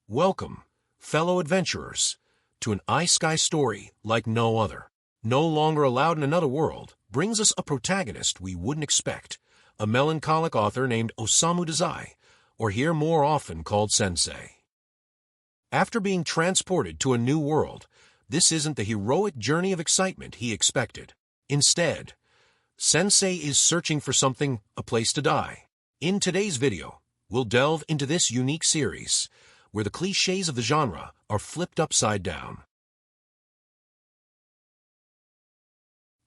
Welcome, fellow adventurers, to an Isekai story like no other. No longer allowed in another world brings us a protagonist we wouldn't expect, a melancholic author named Osamu Dazai, or here more often called Sensei. After being transported to a new world, this isn't the heroic journey of excitement he expected. Instead, Sensei is searching for something, a place to die. In today's video, we'll delve into this unique series, where the cliches of the genre are flipped upside down.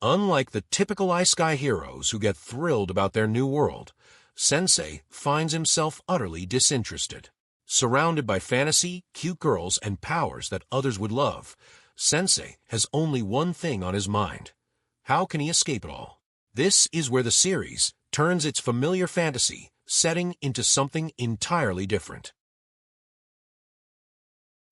Unlike the typical Isekai heroes who get thrilled about their new world, Sensei finds himself utterly disinterested. Surrounded by fantasy, cute girls, and powers that others would love, Sensei has only one thing on his mind. How can he escape it all? This is where the series turns its familiar fantasy setting into something entirely different.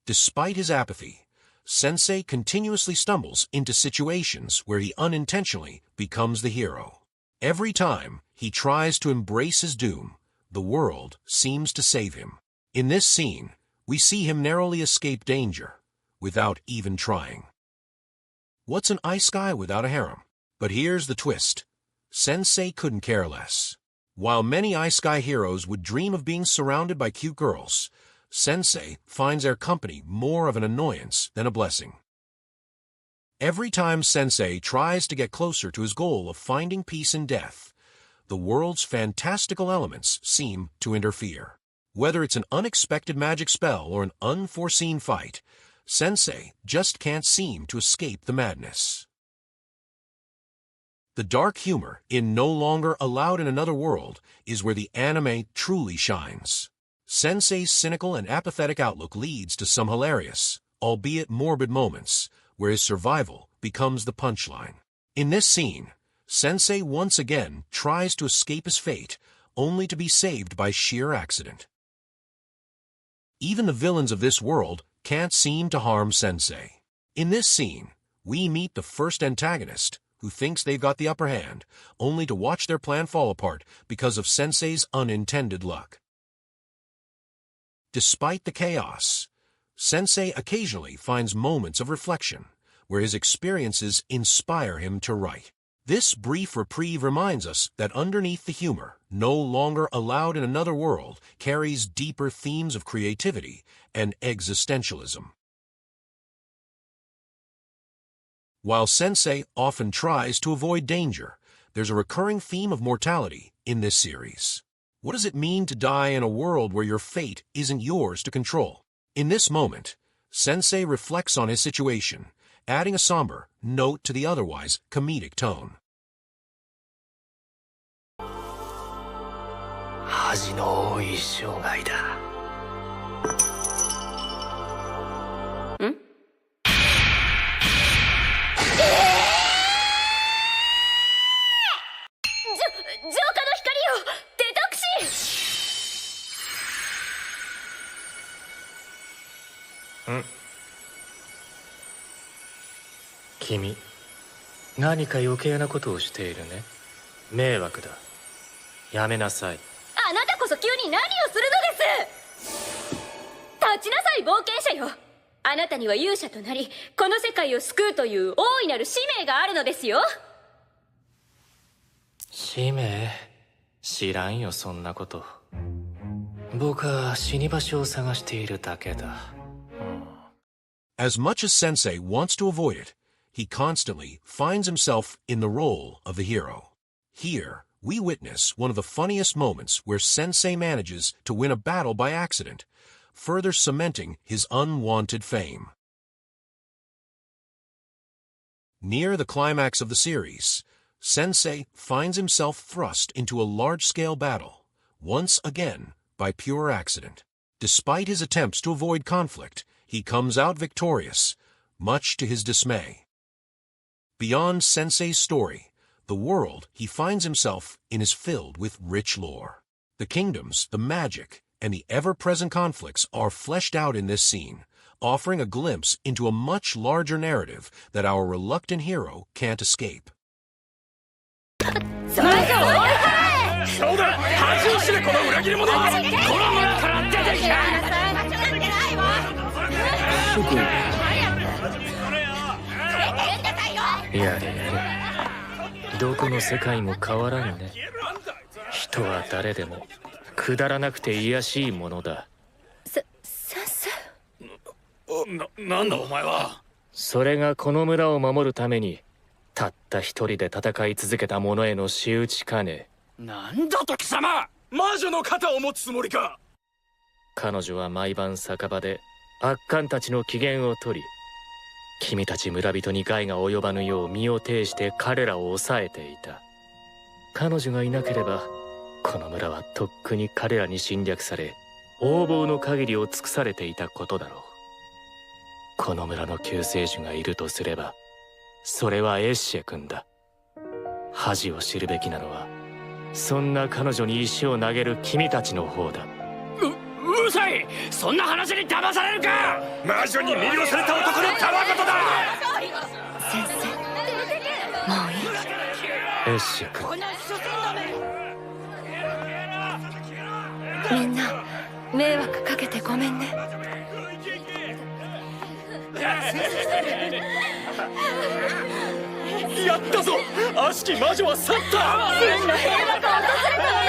Despite his apathy, Sensei continuously stumbles into situations where he unintentionally becomes the hero. Every time he tries to embrace his doom, the world seems to save him. In this scene, we see him narrowly escape danger, without even trying. What's an Isekai without a harem? But here's the twist. Sensei couldn't care less. While many Isekai heroes would dream of being surrounded by cute girls, Sensei finds their company more of an annoyance than a blessing. Every time Sensei tries to get closer to his goal of finding peace in death, the world's fantastical elements seem to interfere. Whether it's an unexpected magic spell or an unforeseen fight, Sensei just can't seem to escape the madness. The dark humor in No Longer Allowed in Another World is where the anime truly shines. Sensei's cynical and apathetic outlook leads to some hilarious, albeit morbid moments, where his survival becomes the punchline. In this scene, Sensei once again tries to escape his fate, only to be saved by sheer accident. Even the villains of this world can't seem to harm Sensei. In this scene, we meet the first antagonist, who thinks they've got the upper hand, only to watch their plan fall apart because of Sensei's unintended luck. Despite the chaos, Sensei occasionally finds moments of reflection, where his experiences inspire him to write. This brief reprieve reminds us that underneath the humor, No Longer Allowed in Another World carries deeper themes of creativity and existentialism. While Sensei often tries to avoid danger, there's a recurring theme of mortality in this series. What does it mean to die in a world where your fate isn't yours to control? In this moment, Sensei reflects on his situation, adding a somber note to the otherwise comedic tone. 恥の多い生涯だ。ん？浄化の光よ、デトクシー。君、何か余計なことをしているね。迷惑だ。やめなさい。あなたこそ急に何をするのです。立ちなさい、冒険者よ。あなたには勇者となり、この世界を救うという大いなる使命があるのですよ。使命？知らんよ、そんなこと。僕は死に場所を探しているだけだ。As much as Sensei wants to avoid it, he constantly finds himself in the role of the hero. Here, we witness one of the funniest moments where Sensei manages to win a battle by accident, further cementing his unwanted fame. Near the climax of the series, Sensei finds himself thrust into a large-scale battle, once again by pure accident. Despite his attempts to avoid conflict, he comes out victorious, much to his dismay. Beyond Sensei's story, the world he finds himself in is filled with rich lore. The kingdoms, the magic, and the ever-present conflicts are fleshed out in this scene, offering a glimpse into a much larger narrative that our reluctant hero can't escape. そうだ、恥を知れこの裏切り者！この村から出ていけ！食やれやれ、どこの世界も変わらんね。人は誰でもくだらなくて卑しいものだ。先生。なんだお前は。それがこの村を守るためにたった一人で戦い続けた者への仕打ちかね。なんだと貴様、魔女の肩を持つつもりか。彼女は毎晩酒場で悪漢たちの機嫌を取り、君たち村人に害が及ばぬよう身を挺して彼らを抑えていた。彼女がいなければこの村はとっくに彼らに侵略され、横暴の限りを尽くされていたことだろう。この村の救世主がいるとすれば、それはエッシェ君だ。恥を知るべきなのはそんな彼女に石を投げる君たちの方だ。うるさい、そんな話に騙されるか。魔女に魅了された男のたわごとだ。先生、もういい。エッシェ君、みんな迷惑かけてごめんね。やったぞ、悪しき魔女は去った。真の平和が訪れたわね。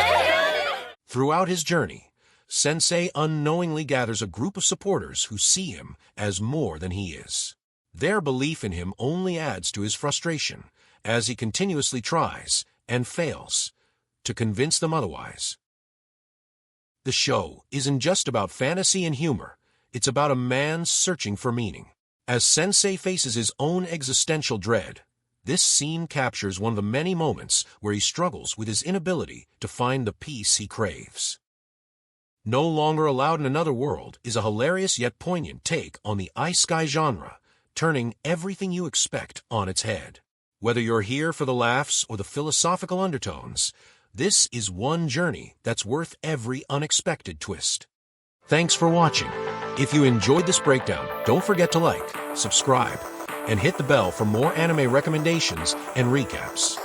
Throughout his journey, Sensei unknowingly gathers a group of supporters who see him as more than he is. Their belief in him only adds to his frustration as he continuously tries, and fails, to convince them otherwise. The show isn't just about fantasy and humor, it's about a man searching for meaning. As Sensei faces his own existential dread, this scene captures one of the many moments where he struggles with his inability to find the peace he craves. No Longer Allowed in Another World is a hilarious yet poignant take on the Isekai genre, turning everything you expect on its head. Whether you're here for the laughs or the philosophical undertones, this is one journey that's worth every unexpected twist. Thanks for watching. If you enjoyed this breakdown, don't forget to like, subscribe, and hit the bell for more anime recommendations and recaps.